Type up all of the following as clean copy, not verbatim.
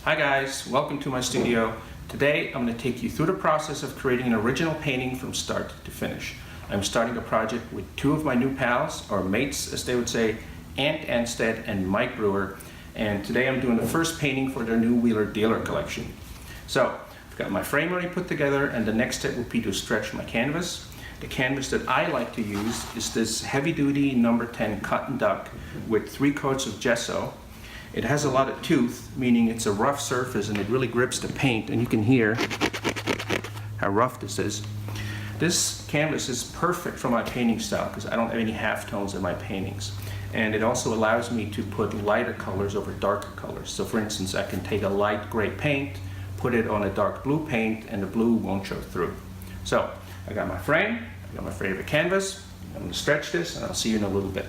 Hi guys, welcome to my studio. Today I'm going to take you through the process of creating an original painting from start to finish. I'm starting a project with two of my new pals, or mates as they would say, Anstead and Mike Brewer, and today I'm doing the first painting for their new Wheeler Dealer collection. So I've got my frame already put together, and the next step will be to stretch my canvas. The canvas that I like to use is this heavy duty number 10 cotton duck with 3 coats of gesso. It has a lot of tooth, meaning it's a rough surface and it really grips the paint, and you can hear how rough this is. This canvas is perfect for my painting style because I don't have any halftones in my paintings. And it also allows me to put lighter colors over darker colors. So for instance, I can take a light gray paint, put it on a dark blue paint, and the blue won't show through. So I got my frame, I got my favorite canvas. I'm going to stretch this and I'll see you in a little bit.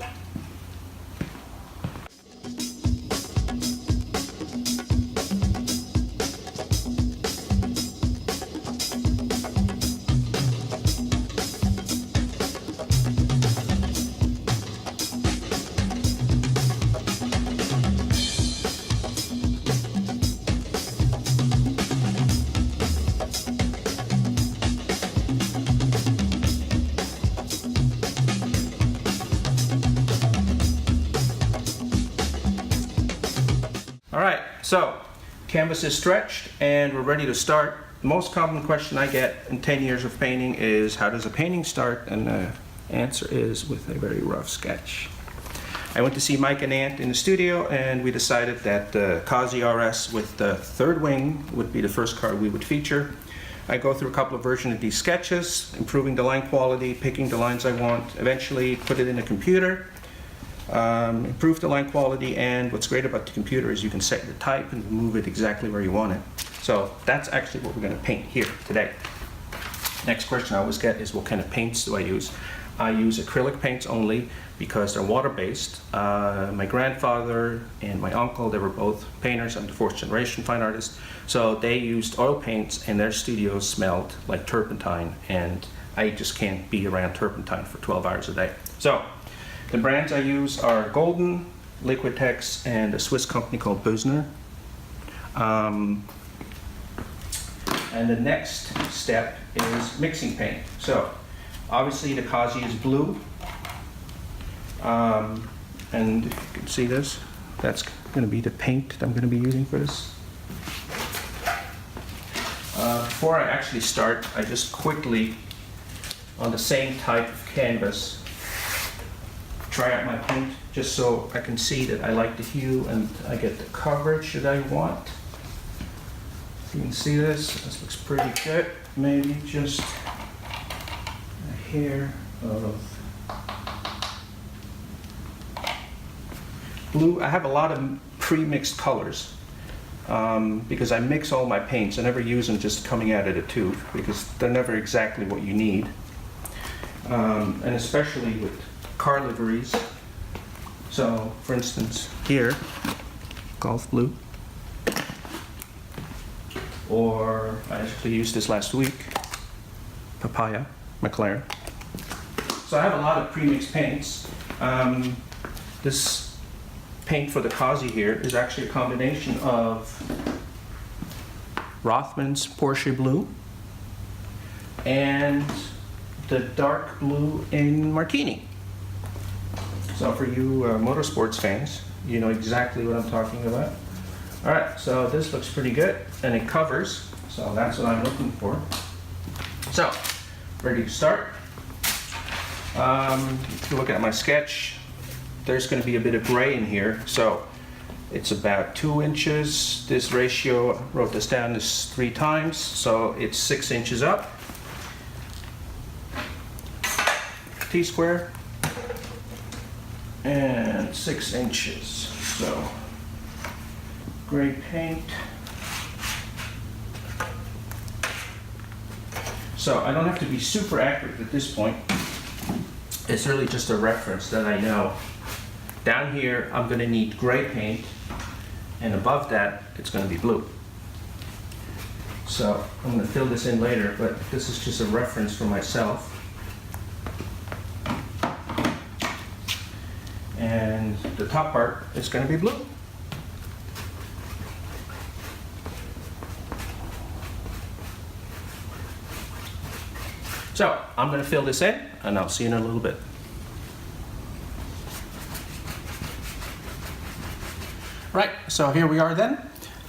Alright, so canvas is stretched and we're ready to start. The most common question I get in 10 years of painting is, how does a painting start? And the answer is with a very rough sketch. I went to see Mike and Ant in the studio, and we decided that the Cosworth with the third wing would be the first car we would feature. I go through a couple of versions of these sketches, improving the line quality, picking the lines I want, eventually put it in a computer. Improve the line quality, and what's great about the computer is you can set your type and move it exactly where you want it. So that's actually what we're going to paint here today. Next question I always get is, what kind of paints do I use? I use acrylic paints only because they're water-based. My grandfather and my uncle, they were both painters. I'm the 4th generation fine artist. So they used oil paints and their studios smelled like turpentine, and I just can't be around turpentine for 12 hours a day. So the brands I use are Golden, Liquitex, and a Swiss company called Büsner. And the next step is mixing paint. So obviously the Kazi is blue. And if you can see this, that's going to be the paint that I'm going to be using for this. Before I actually start, I just quickly, on the same type of canvas, try out my paint just so I can see that I like the hue and I get the coverage that I want. If you can see this looks pretty good. Maybe just a hair of blue. I have a lot of pre-mixed colors because I mix all my paints. I never use them just coming out of the tube because they're never exactly what you need. And especially with car liveries. So for instance here, golf blue, or I actually used this last week, papaya, McLaren. So I have a lot of pre-mixed paints. This paint for the Kazi here is actually a combination of Rothman's Porsche blue and the dark blue in Martini. So for you motorsports fans, you know exactly what I'm talking about. All right, so this looks pretty good, and it covers, so that's what I'm looking for. So, ready to start. If you look at my sketch, there's going to be a bit of gray in here, so it's about 2 inches. This ratio, I wrote this down, is 3 times, so it's 6 inches up. T-square. And 6 inches. So, gray paint. So I don't have to be super accurate at this point. It's really just a reference that I know. Down here, I'm going to need gray paint, and above that, it's going to be blue. So I'm going to fill this in later, but this is just a reference for myself. and the top part is going to be blue. So I'm going to fill this in, and I'll see you in a little bit. Right, so here we are then.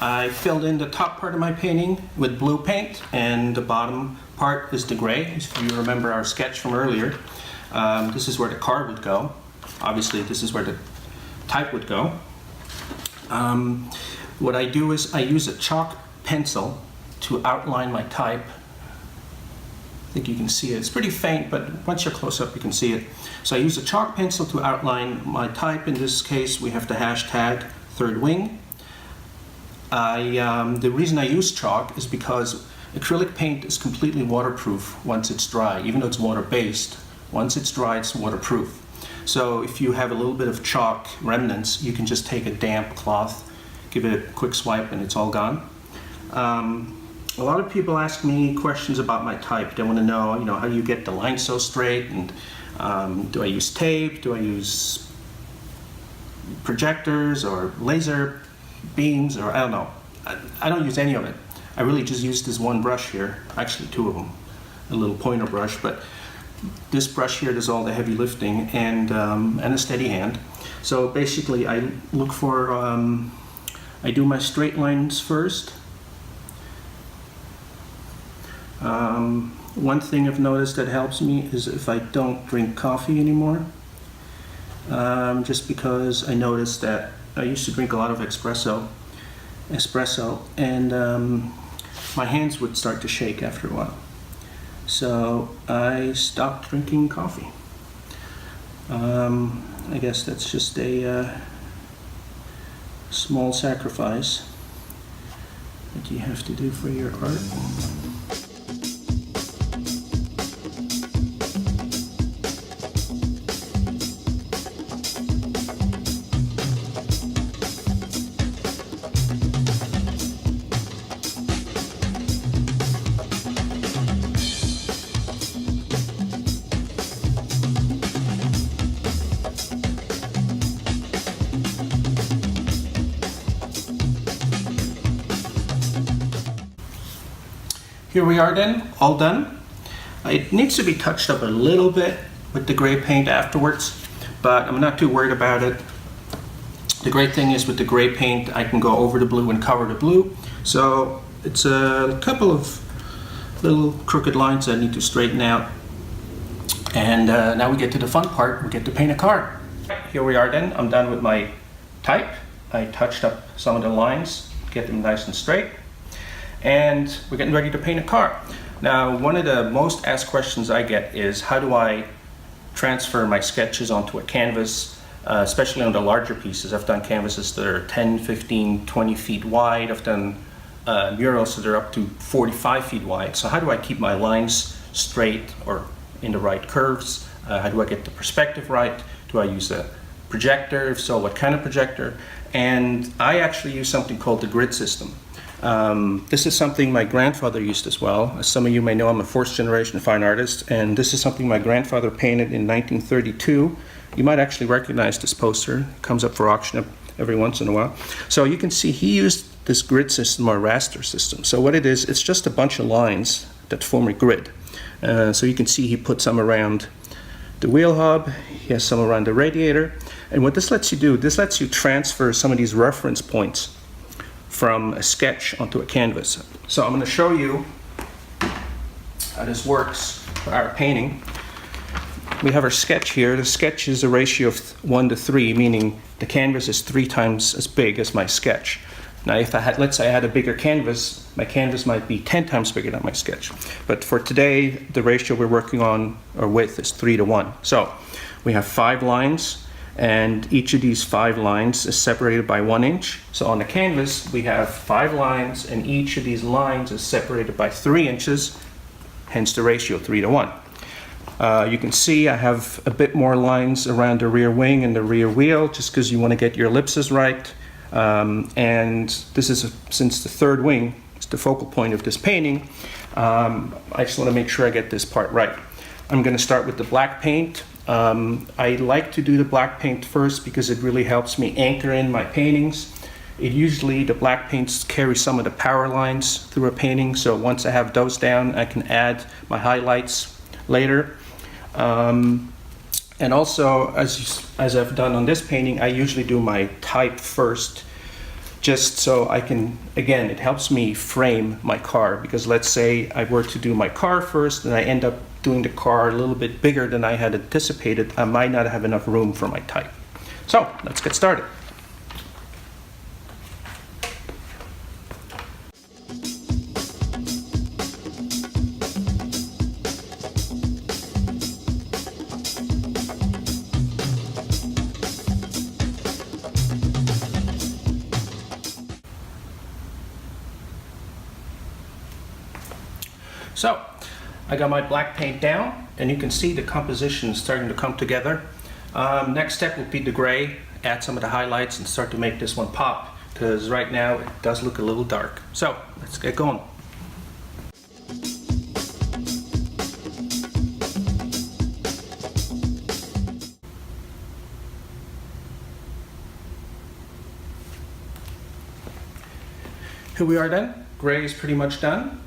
I filled in the top part of my painting with blue paint, and the bottom part is the gray. If you remember our sketch from earlier, this is where the car would go. Obviously, this is where the type would go. What I do is I use a chalk pencil to outline my type. I think you can see it. It's pretty faint, but once you're close up, you can see it. So I use a chalk pencil to outline my type. In this case, we have the hashtag third wing. The reason I use chalk is because acrylic paint is completely waterproof once it's dry. Even though it's water-based, once it's dry, it's waterproof. So if you have a little bit of chalk remnants, you can just take a damp cloth, give it a quick swipe, and it's all gone. A lot of people ask me questions about my type. They want to know, how do you get the line so straight, and do I use tape, do I use projectors or laser beams, or I don't know. I don't use any of it. I really just use this one brush here, actually two of them, a little pointer brush, but this brush here does all the heavy lifting, and a steady hand. So basically I look for, I do my straight lines first. One thing I've noticed that helps me is if I don't drink coffee anymore, just because I noticed that I used to drink a lot of espresso, and my hands would start to shake after a while. So I stopped drinking coffee. I guess that's just a small sacrifice that you have to do for your art. Here we are then, all done. It needs to be touched up a little bit with the gray paint afterwards, but I'm not too worried about it. The great thing is with the gray paint, I can go over the blue and cover the blue. So it's a couple of little crooked lines I need to straighten out. And now we get to the fun part, we get to paint a car. Here we are then, I'm done with my type. I touched up some of the lines, get them nice and straight. And we're getting ready to paint a car. Now, one of the most asked questions I get is how do I transfer my sketches onto a canvas, especially on the larger pieces. I've done canvases that are 10, 15, 20 feet wide. I've done murals that are up to 45 feet wide. So how do I keep my lines straight or in the right curves? How do I get the perspective right? Do I use a projector? If so, what kind of projector? And I actually use something called the grid system. This is something my grandfather used as well. As some of you may know, I'm a fourth generation fine artist, and this is something my grandfather painted in 1932. You might actually recognize this poster. It comes up for auction every once in a while. So you can see he used this grid system or raster system. So what it is, it's just a bunch of lines that form a grid. So you can see he put some around the wheel hub, he has some around the radiator. And what this lets you do, this lets you transfer some of these reference points from a sketch onto a canvas. So I'm going to show you how this works for our painting. We have our sketch here. The sketch is a ratio of 1 to 3, meaning the canvas is 3 times as big as my sketch. Now if I had, let's say I had a bigger canvas, my canvas might be 10 times bigger than my sketch. But for today, the ratio we're working on or with is 3 to 1. So we have 5 lines, and each of these 5 lines is separated by 1 inch. So on the canvas, we have 5 lines, and each of these lines is separated by 3 inches, hence the ratio 3 to 1. You can see I have a bit more lines around the rear wing and the rear wheel, just because you want to get your ellipses right. And this is, since the third wing is the focal point of this painting, I just want to make sure I get this part right. I'm going to start with the black paint. I like to do the black paint first because it really helps me anchor in my paintings. Usually the black paints carry some of the power lines through a painting, so once I have those down, I can add my highlights later. And also, as I've done on this painting, I usually do my type first, just so I can, again, it helps me frame my car, because let's say I were to do my car first and I end up doing the car a little bit bigger than I had anticipated, I might not have enough room for my type. So let's get started. So, I got my black paint down, and you can see the composition starting to come together. Next step will be the gray, add some of the highlights and start to make this one pop, because right now it does look a little dark. So, let's get going. Here we are then. Gray is pretty much done.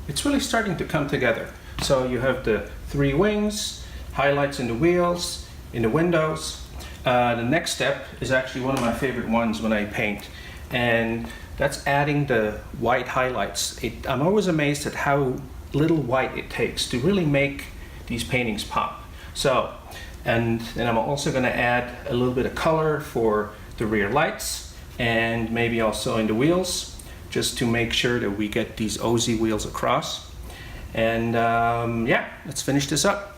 It's really starting to come together. So you have the three wings, highlights in the wheels, in the windows. The next step is actually one of my favorite ones when I paint, and that's adding the white highlights. I'm always amazed at how little white it takes to really make these paintings pop. So, and then I'm also going to add a little bit of color for the rear lights and maybe also in the wheels, just to make sure that we get these OZ wheels across. And yeah, let's finish this up.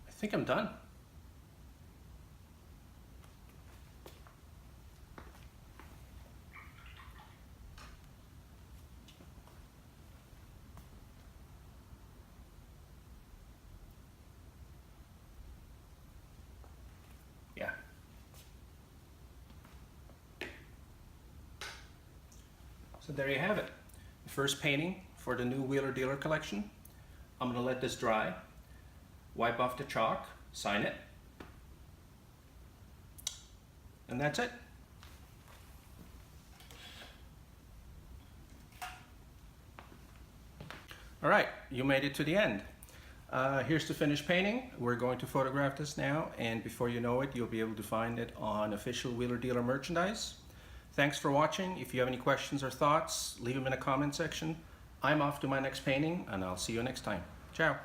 I think I'm done. Yeah. So there you have it. The first painting for the new Wheeler Dealer collection. I'm going to let this dry. Wipe off the chalk, sign it, and that's it. All right, you made it to the end. Here's the finished painting. We're going to photograph this now, and before you know it, you'll be able to find it on official Wheeler Dealer merchandise. Thanks for watching. If you have any questions or thoughts, leave them in the comment section. I'm off to my next painting, and I'll see you next time. Ciao.